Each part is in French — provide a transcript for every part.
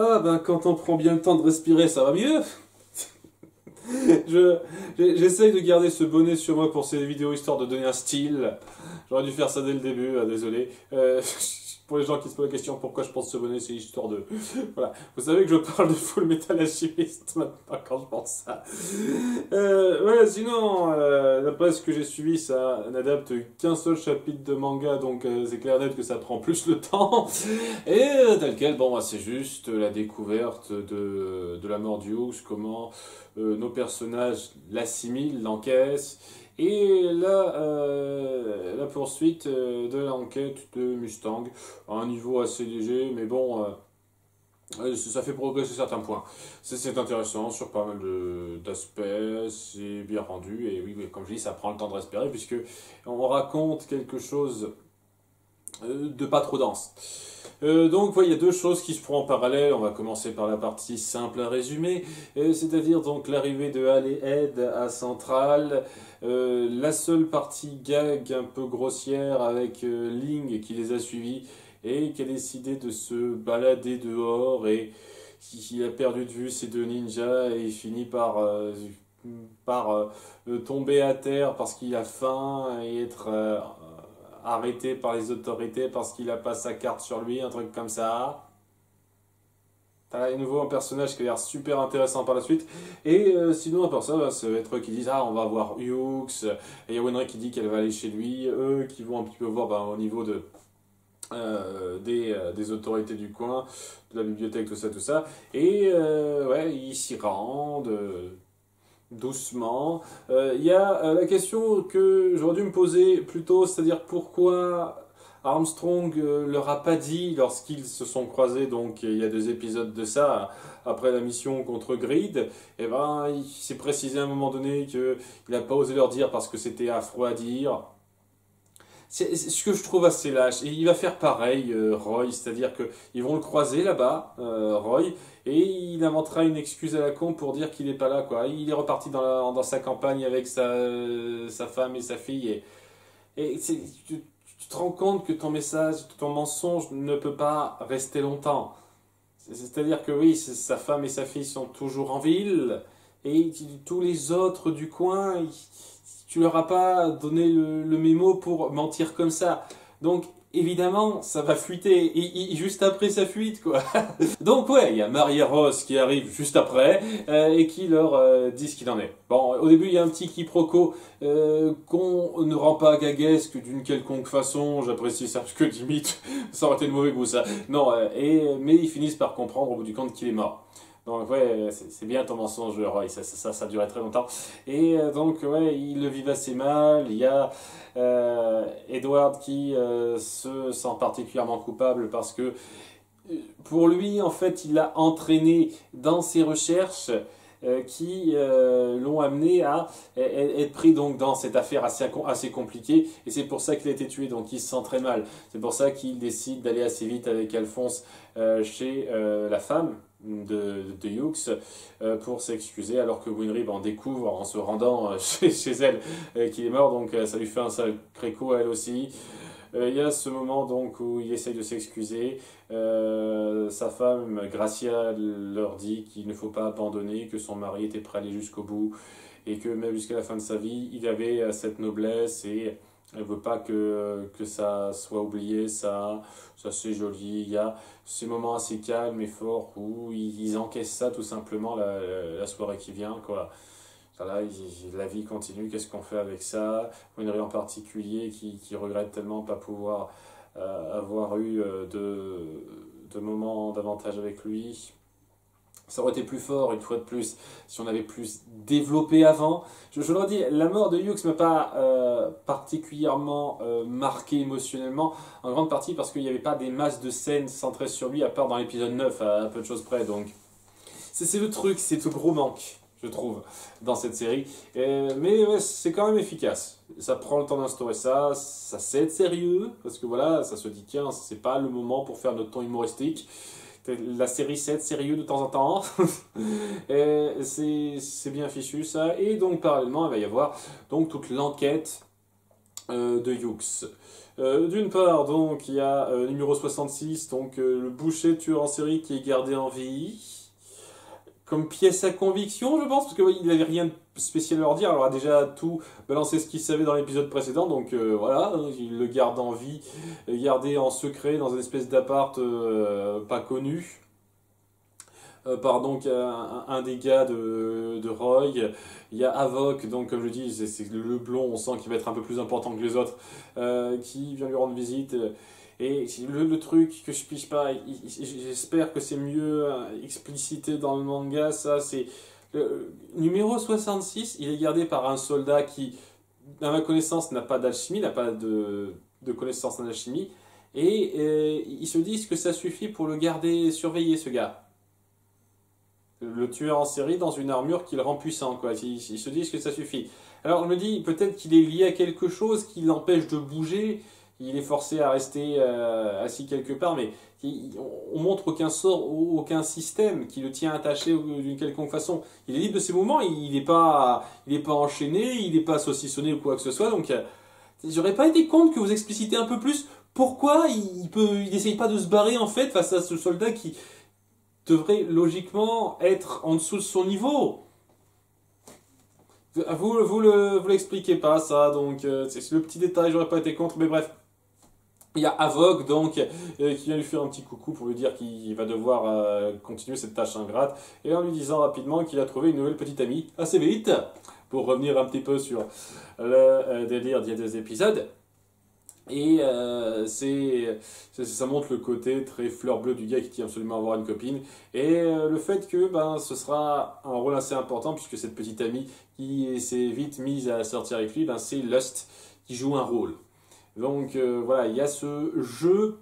Ah ben quand on prend bien le temps de respirer, ça va mieux. J'essaye de garder ce bonnet sur moi pour ces vidéos histoire de donner un style. J'aurais dû faire ça dès le début, désolé. Pour les gens qui se posent la question pourquoi je porte ce bonnet, c'est histoire de... Voilà. Vous savez que je parle de Full Metal Alchemist maintenant quand je pense ça. Ouais, sinon, d'après ce que j'ai suivi, ça n'adapte qu'un seul chapitre de manga, donc c'est clair net que ça prend plus le temps. Et tel quel, bon, bah, c'est juste la découverte de la mort du Hooks, comment nos personnages l'assimilent, l'encaissent, et la poursuite de l'enquête de Mustang, à un niveau assez léger, mais bon, ça fait progresser certains points. C'est intéressant sur pas mal d'aspects, c'est bien rendu, et oui, comme je dis, ça prend le temps de respirer, puisque on raconte quelque chose de pas trop dense. Donc, ouais, il y a deux choses qui se font en parallèle. On va commencer par la partie simple à résumer, c'est-à-dire donc l'arrivée de Hal et Ed à Central, la seule partie gag un peu grossière avec Ling qui les a suivis et qui a décidé de se balader dehors et qui a perdu de vue ces deux ninjas et il finit par tomber à terre parce qu'il a faim et être arrêté par les autorités parce qu'il a pas sa carte sur lui, un truc comme ça. T'as à nouveau un personnage qui a l'air super intéressant par la suite. Et sinon, à part ça, bah, ça va être eux qui disent ah, on va voir Hughes. Et il y a Winry qui dit qu'elle va aller chez lui. Eux qui vont un petit peu voir bah, au niveau des autorités du coin, de la bibliothèque, tout ça, tout ça. Et ouais, ils s'y rendent. Doucement. Il y a la question que j'aurais dû me poser plus tôt, c'est-à-dire pourquoi Armstrong leur a pas dit lorsqu'ils se sont croisés, donc il y a 2 épisodes de ça, après la mission contre Greed, et ben il s'est précisé à un moment donné qu'il n'a pas osé leur dire parce que c'était affreux à dire. C'est ce que je trouve assez lâche. Et il va faire pareil, Roy, c'est-à-dire qu'ils vont le croiser là-bas, Roy, et il inventera une excuse à la con pour dire qu'il n'est pas là, quoi. Il est reparti dans sa campagne avec sa femme et sa fille, et tu te rends compte que ton message, ton mensonge ne peut pas rester longtemps. C'est-à-dire que oui, sa femme et sa fille sont toujours en ville, et tous les autres du coin, tu leur as pas donné le mémo pour mentir comme ça. Donc, évidemment, ça va fuiter. Et juste après sa fuite, quoi. Donc, ouais, il y a Maria Ross qui arrive juste après et qui leur dit ce qu'il en est. Bon, au début, il y a un petit quiproquo qu'on ne rend pas gaguesque d'une quelconque façon. J'apprécie ça parce que limite, ça aurait été de mauvais goût, ça. Non, mais ils finissent par comprendre au bout du compte qu'il est mort. Donc ouais, c'est bien ton mensonge, Roy, ça durait très longtemps. Et donc ouais, il le vit assez mal, il y a Edward qui se sent particulièrement coupable parce que pour lui, en fait, il l'a entraîné dans ses recherches qui l'ont amené à être pris donc dans cette affaire assez compliquée et c'est pour ça qu'il a été tué, donc il se sent très mal. C'est pour ça qu'il décide d'aller assez vite avec Alphonse chez la femme de Hughes pour s'excuser alors que Winry en découvre en se rendant chez elle qu'il est mort, donc ça lui fait un sacré coup à elle aussi. Il y a ce moment donc où il essaye de s'excuser. Sa femme, Gracia, leur dit qu'il ne faut pas abandonner, que son mari était prêt à aller jusqu'au bout et que même jusqu'à la fin de sa vie, il avait cette noblesse et elle ne veut pas que ça soit oublié, ça c'est joli. Il y a ces moments assez calmes et forts où ils encaissent ça tout simplement la soirée qui vient, quoi. Voilà, la vie continue, qu'est-ce qu'on fait avec ça? Winry en particulier qui regrette tellement pas pouvoir avoir eu de moments davantage avec lui. Ça aurait été plus fort, une fois de plus, si on avait plus développé avant. Je le redis, la mort de Hughes ne m'a pas particulièrement marqué émotionnellement, en grande partie parce qu'il n'y avait pas des masses de scènes centrées sur lui, à part dans l'épisode 9, à peu de choses près. Donc, c'est le truc, c'est le gros manque, je trouve, dans cette série. Mais ouais, c'est quand même efficace. Ça prend le temps d'instaurer ça sait être sérieux, parce que voilà, ça se dit, tiens, c'est pas le moment pour faire notre ton humoristique. La série sait être sérieux de temps en temps. C'est bien fichu, ça. Et donc, parallèlement, il va y avoir donc toute l'enquête de Hughes. D'une part, donc, il y a numéro 66, donc le boucher tueur en série qui est gardé en vie. Comme pièce à conviction, je pense, parce que oui, il n'avait rien de spécial à leur dire. Alors, il a déjà tout balancé ce qu'il savait dans l'épisode précédent, donc voilà, il le garde en vie, gardé en secret dans une espèce d'appart pas connu. Par donc un des gars de Roy. Il y a Havok, donc comme je dis, c'est le blond, on sent qu'il va être un peu plus important que les autres, qui vient lui rendre visite. Et le truc que je piche pas, j'espère que c'est mieux explicité dans le manga, ça c'est... Le numéro 66, il est gardé par un soldat qui, à ma connaissance, n'a pas d'alchimie, n'a pas de connaissance en alchimie, et ils se disent que ça suffit pour le garder surveillé, ce gars. Le tueur en série dans une armure qui le rend puissant, quoi. Ils se disent que ça suffit. Alors je me dis, peut-être qu'il est lié à quelque chose qui l'empêche de bouger, il est forcé à rester assis quelque part, mais on montre aucun sort, aucun système qui le tient attaché d'une quelconque façon. Il est libre de ses mouvements, il est pas enchaîné, il n'est pas saucissonné ou quoi que ce soit, donc j'aurais pas été contre que vous explicitez un peu plus pourquoi il essaye pas de se barrer en fait face à ce soldat qui devrait logiquement être en dessous de son niveau. Vous l'expliquez pas ça, donc c'est le petit détail, j'aurais pas été contre, mais bref. Il y a Havok donc qui vient lui faire un petit coucou pour lui dire qu'il va devoir continuer cette tâche ingrate et en lui disant rapidement qu'il a trouvé une nouvelle petite amie assez vite pour revenir un petit peu sur le délire d'il y a 2 épisodes. Et ça montre le côté très fleur bleue du gars qui tient absolument à avoir une copine. Et le fait que ce sera un rôle assez important, puisque cette petite amie qui s'est vite mise à sortir avec lui, c'est Lust qui joue un rôle. Donc voilà, il y a ce jeu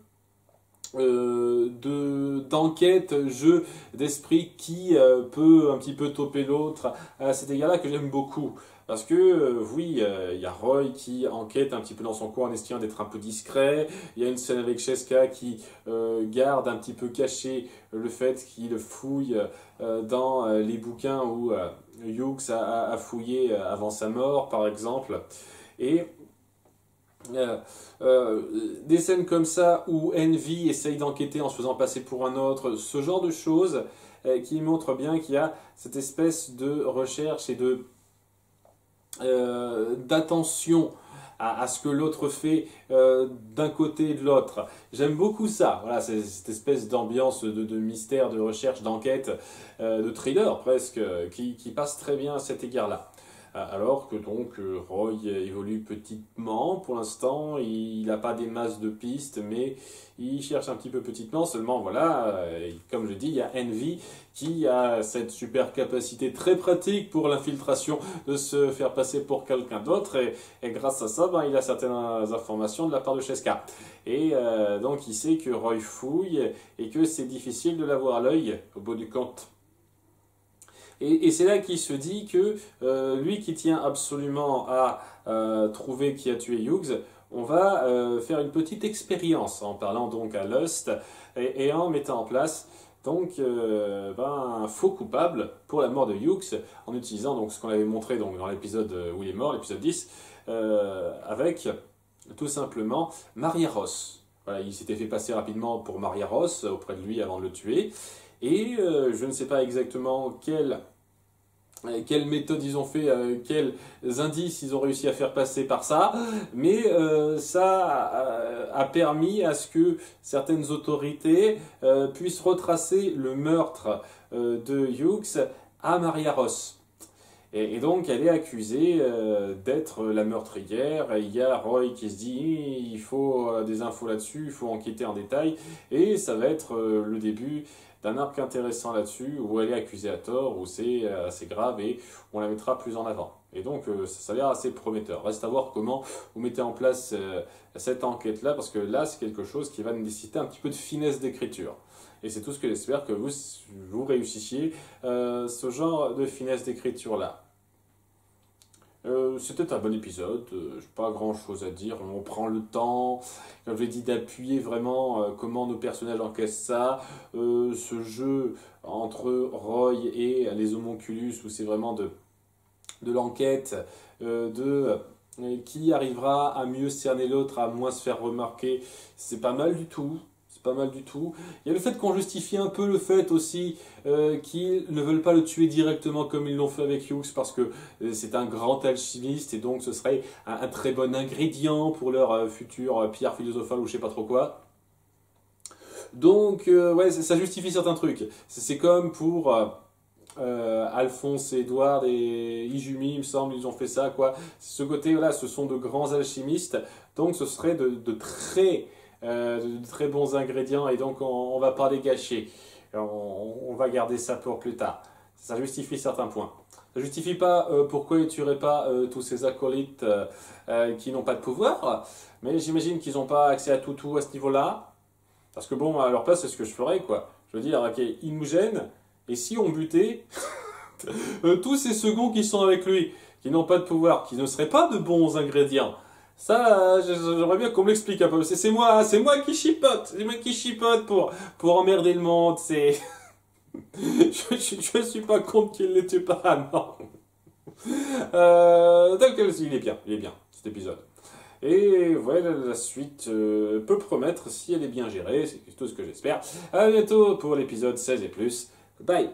d'enquête, jeu d'esprit qui peut un petit peu toper l'autre à cet égard-là que j'aime beaucoup. Parce que oui, il y a Roy qui enquête un petit peu dans son coin en essayant d'être un peu discret. Il y a une scène avec Cheska qui garde un petit peu caché le fait qu'il fouille dans les bouquins où Hughes a fouillé avant sa mort, par exemple. Et euh, des scènes comme ça où Envy essaye d'enquêter en se faisant passer pour un autre, ce genre de choses qui montrent bien qu'il y a cette espèce de recherche et d'attention à ce que l'autre fait d'un côté et de l'autre. J'aime beaucoup ça. Voilà, c'est cette espèce d'ambiance de mystère, de recherche, d'enquête, de thriller presque, qui passe très bien à cet égard-là. Alors que donc Roy évolue petitement pour l'instant, il n'a pas des masses de pistes, mais il cherche un petit peu petitement. Seulement voilà, comme je dis, il y a Envy qui a cette super capacité très pratique pour l'infiltration de se faire passer pour quelqu'un d'autre, et grâce à ça, il a certaines informations de la part de Cheska. Et donc il sait que Roy fouille et que c'est difficile de l'avoir à l'œil au bout du compte. Et c'est là qu'il se dit que lui qui tient absolument à trouver qui a tué Hughes, on va faire une petite expérience en parlant donc à Lust et en mettant en place donc un faux coupable pour la mort de Hughes en utilisant donc ce qu'on avait montré donc, dans l'épisode où il est mort, l'épisode 10, avec tout simplement Maria Ross. Voilà, il s'était fait passer rapidement pour Maria Ross auprès de lui avant de le tuer. Et je ne sais pas exactement quelle méthode ils ont fait, quels indices ils ont réussi à faire passer par ça, mais ça a permis à ce que certaines autorités puissent retracer le meurtre de Hughes à Maria Ross. Et donc, elle est accusée d'être la meurtrière. Et il y a Roy qui se dit, il faut des infos là-dessus, il faut enquêter en détail. Et ça va être le début d'un arc intéressant là-dessus, où elle est accusée à tort, où c'est assez grave, et on la mettra plus en avant. Et donc, ça a l'air assez prometteur. Reste à voir comment vous mettez en place cette enquête-là, parce que là, c'est quelque chose qui va nécessiter un petit peu de finesse d'écriture. Et c'est tout ce que j'espère que vous réussissiez ce genre de finesse d'écriture-là. C'était un bon épisode, j'ai pas grand chose à dire, on prend le temps, comme je l'ai dit, d'appuyer vraiment comment nos personnages encaissent ça, ce jeu entre Roy et les homonculus où c'est vraiment de l'enquête, de qui arrivera à mieux cerner l'autre, à moins se faire remarquer. C'est pas mal du tout. C'est pas mal du tout. Il y a le fait qu'on justifie un peu le fait aussi qu'ils ne veulent pas le tuer directement comme ils l'ont fait avec Hughes parce que c'est un grand alchimiste et donc ce serait un très bon ingrédient pour leur future pierre philosophale ou je sais pas trop quoi. Donc, ouais, ça justifie certains trucs. C'est comme pour Alphonse, Edward et Izumi, il me semble, ils ont fait ça, quoi. Ce côté-là, ce sont de grands alchimistes, donc ce serait de très bons ingrédients, et donc on va pas les gâcher. On va garder ça pour plus tard. Ça justifie certains points. Ça justifie pas pourquoi ils tueraient pas tous ces acolytes qui n'ont pas de pouvoir, mais j'imagine qu'ils n'ont pas accès à tout à ce niveau-là. Parce que bon, à leur place, c'est ce que je ferais, quoi. Je veux dire, ok, il nous gêne, et si on butait tous ces seconds qui sont avec lui, qui n'ont pas de pouvoir, qui ne seraient pas de bons ingrédients, ça, j'aimerais bien qu'on me l'explique un peu. C'est moi qui chipote, c'est moi qui chipote pour emmerder le monde, c'est... je suis pas contre qu'il les tue pas, non. Donc, il est bien, cet épisode. Et voilà, la suite peut promettre si elle est bien gérée, c'est tout ce que j'espère. À bientôt pour l'épisode 16 et plus. Bye!